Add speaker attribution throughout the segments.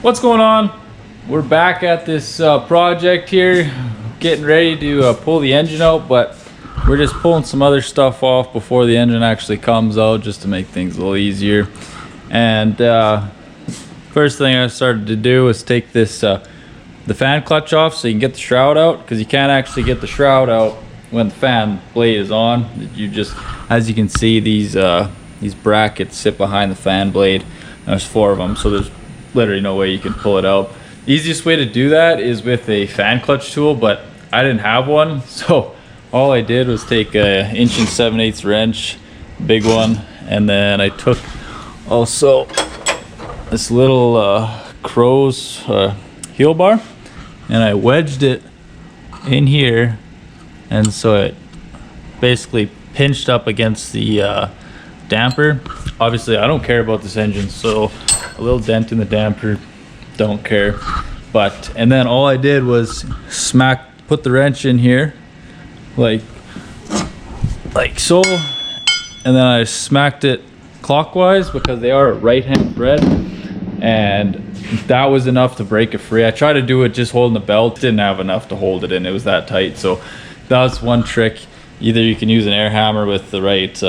Speaker 1: What's going on? We're back at this project here, getting ready to pull the engine out, but we're just pulling some other stuff off before the engine actually comes out, just to make things a little easier. And first thing I started to do was take this the fan clutch off so you can get the shroud out, because you can't actually get the shroud out when the fan blade is on. You just, as you can see, these brackets sit behind the fan blade. There's 4 of them, so there's literally no way you can pull it out. The easiest way to do that is with a fan clutch tool, but I didn't have one, so all I did was take a 1 7/8" wrench, big one, and then I took also this little crow's heel bar, and I wedged it in here, and so it basically pinched up against the damper. Obviously I don't care about this engine, so a little dent in the damper, don't care. But, and then all I did was put the wrench in here like so, and then I smacked it clockwise because they are right hand thread, and that was enough to break it free. I tried to do it just holding the belt, didn't have enough to hold it in, it was that tight. So that was one trick. Either you can use an air hammer with the right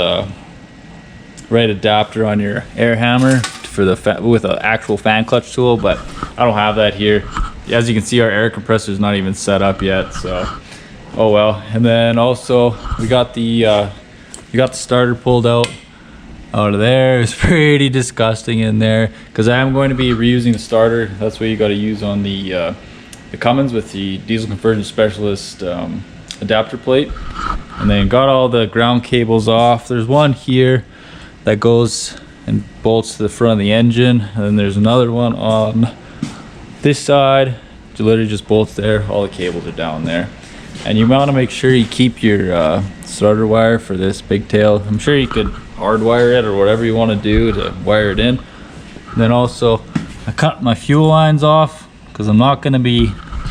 Speaker 1: adapter on your air hammer for the with an actual fan clutch tool, but I don't have that here. As you can see, our air compressor is not even set up yet, so oh well. And then also we got the starter pulled out of there. It's pretty disgusting in there, because I am going to be reusing the starter. That's what you got to use on the Fummins with the diesel conversion specialist adapter plate. And then got all the ground cables off. There's one here that goes and bolts to the front of the engine, and then there's another one on this side, which literally just bolts there. All the cables are down there, and you want to make sure you keep your starter wire for this pigtail. I'm sure you could hardwire it or whatever you want to do to wire it in. And then also I cut my fuel lines off, because I'm not going to be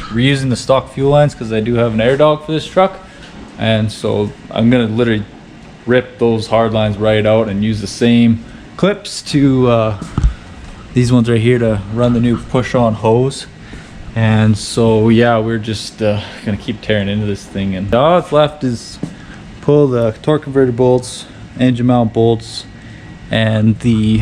Speaker 1: reusing the stock fuel lines, because I do have an air dog for this truck, and so I'm going to literally rip those hard lines right out and use the same clips to these ones right here to run the new push-on hose. And so yeah, we're just gonna keep tearing into this thing, and all that's left is pull the torque converter bolts, engine mount bolts, and the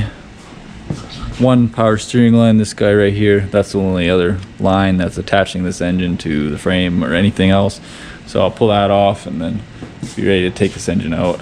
Speaker 1: one power steering line, this guy right here. That's the only other line that's attaching this engine to the frame or anything else. So I'll pull that off and then be ready to take this engine out.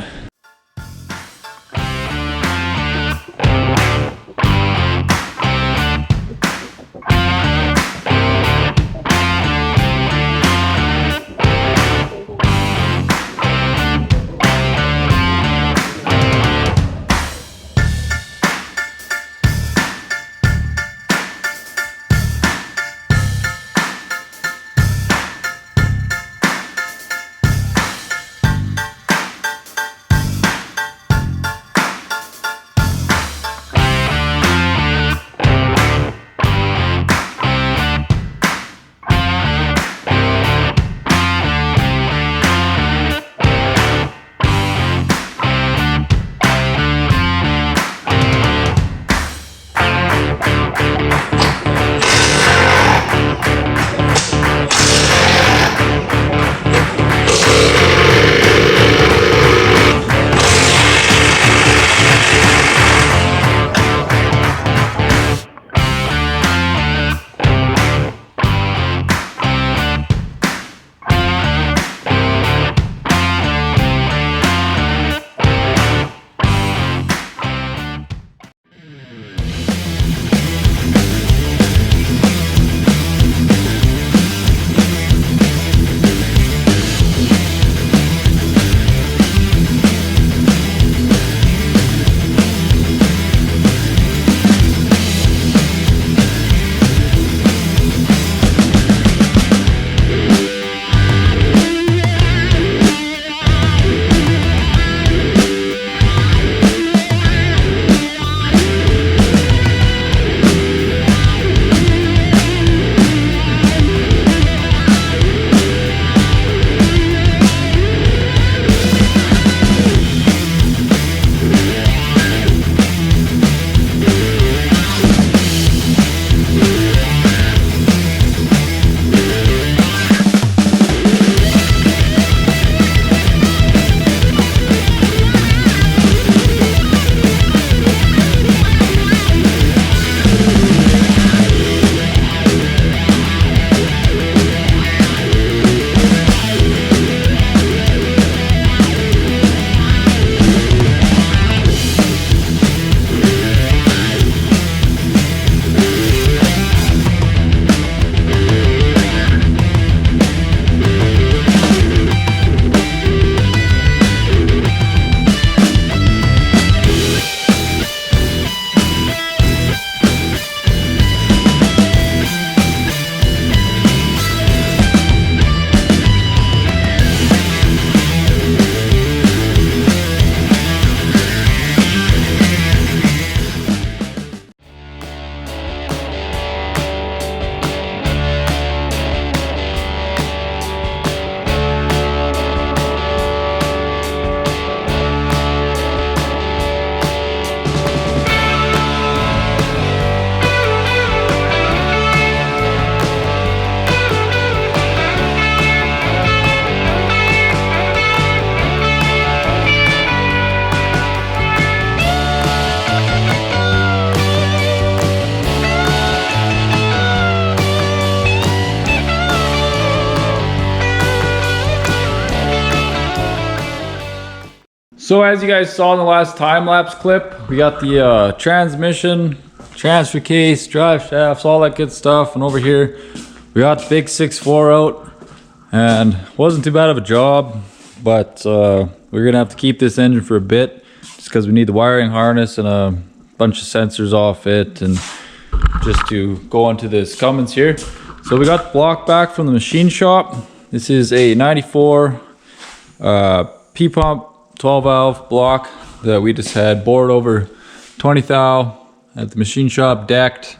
Speaker 1: So as you guys saw in the last time-lapse clip, we got the transmission, transfer case, drive shafts, all that good stuff. And over here, we got the big 6.4 out, and wasn't too bad of a job, but we're gonna have to keep this engine for a bit just because we need the wiring harness and a bunch of sensors off it, and just to go onto this Fummins here. So we got the block back from the machine shop. This is a 94 P-pump 12 valve block that we just had bored over 20 thou at the machine shop, decked,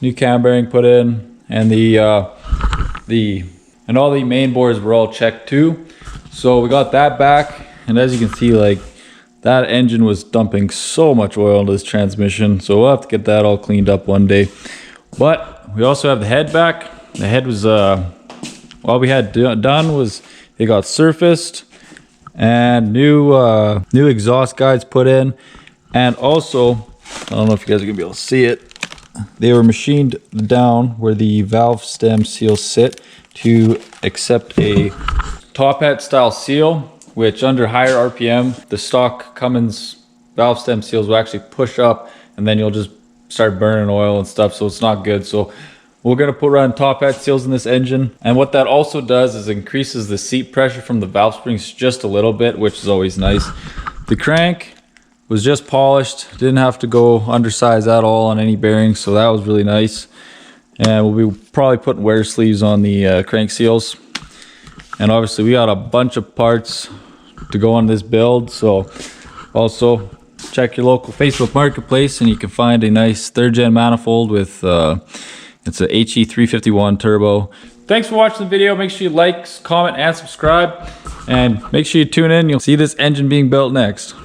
Speaker 1: new cam bearing put in, and all the main boards were all checked too. So we got that back, and as you can see, like, that engine was dumping so much oil into this transmission, so we'll have to get that all cleaned up one day. But we also have the head back. The head was all we had done was it got surfaced and new exhaust guides put in, and also I don't know if you guys are gonna be able to see it, they were machined down where the valve stem seals sit to accept a top hat style seal, which under higher RPM the stock Cummins valve stem seals will actually push up, and then you'll just start burning oil and stuff, so it's not good. So we're gonna put around top hat seals in this engine, and what that also does is increases the seat pressure from the valve springs just a little bit, which is always nice. The crank was just polished, didn't have to go undersize at all on any bearings, so that was really nice. And we'll be probably putting wear sleeves on the crank seals. And obviously we got a bunch of parts to go on this build, so also check your local Facebook marketplace and you can find a nice 3rd gen manifold with it's a HE351 turbo. Thanks for watching the video. Make sure you like, comment, and subscribe. And make sure you tune in. You'll see this engine being built next.